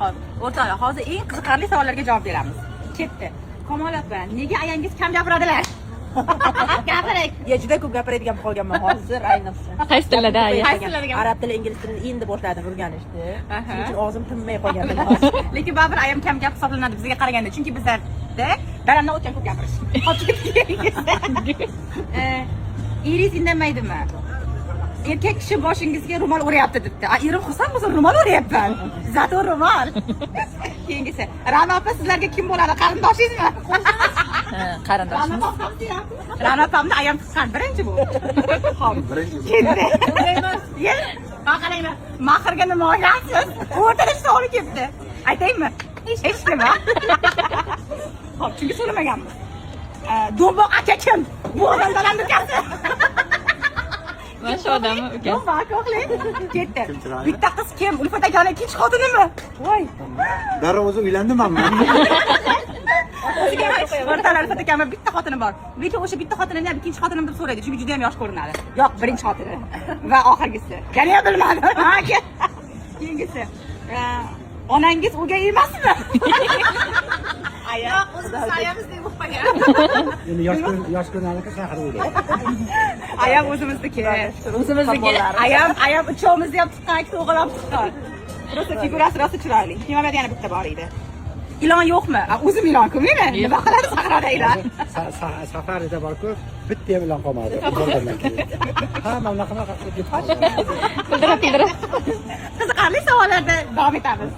Hop, o'rtoqlar, hozir eng qiziqarli savollarga javob beramiz. Ketdi. Kamolotba, nega ayangiz kam gapiradilar? Gapiring. Ya juda ko'p gapiradigan bo'lib qolganman hozir ayniqsa. Qaysi tilda? Qaysi tillarda gapiradi? Arab tili, ingliz tilini endi boshladim o'rganishni. Aha. Shuning uchun og'zim tinmay qolgan hozir. Lekin baribir ayam kam gap hisoblanadi bizga qaraganda, chunki bizlarda daramdan o'tgan ko'p gapirish. Eringiz indamaydi-mi? Erkak kishi boshingizga ro'mol o'rayapti debdi. Erim xursand bo'lsa ro'mol o'rayapman. Zato ro'mol. Keyingisi, Ra'no opa sizlarga kim bo'ladi? Qarindoshingizmi? Qarindoshimiz. Ra'no opamni ayam tuqqan birinchi bu. Xo'p. Birinchi. Ketdi. Ye. Qaranglar, mahrga nima olgansiz? O'rtada savol ketdi. Aytaymi? Hech nima. Xo'p, chunki so'ramaganmiz. Do'mboq aka kim? Bu odamdan ukasi. Mana shu odammi uka? Do'mboq o'g'li. Ketdi. Kim chiroyli? Bitta qiz kim? Ulfat akani ikkinchi xotinimi? Voy. Darrov o'zi uylandimanmi? O'rtalar Ulfat akami bitta xotini bor. Lekin o'sha bitta xotinini ham ikkinchi xotinim deb so'raydi, chunki juda ham yosh ko'rinadi. Yo'q, birinchi xotini va oxirgisi. Yana ham bilmadim. Keyingisi. Onangiz o'gay emasmi? Yo'q, o'zimiz ayamiz deb o'qigan. Endi yosh ko'rnalika shahar o'ylaydi. Ayam o'zimizniki. O'zimizniki. Ayam uchovimizni ham tuqqan, ikkita o'g'il ham tuqqan. Rosa figurasi rosa chiroyli. Kimamada yana bitta bor edi. Ilon yo'qmi? O'zim ilon-ku meni. Nima qiladi sahroda ilon? Safarida bor-ku, bitta ham ilon qolmadi. Hamma unaqa qilib ketdi. Pildirab. Qiziqarli savollarda davom etamiz.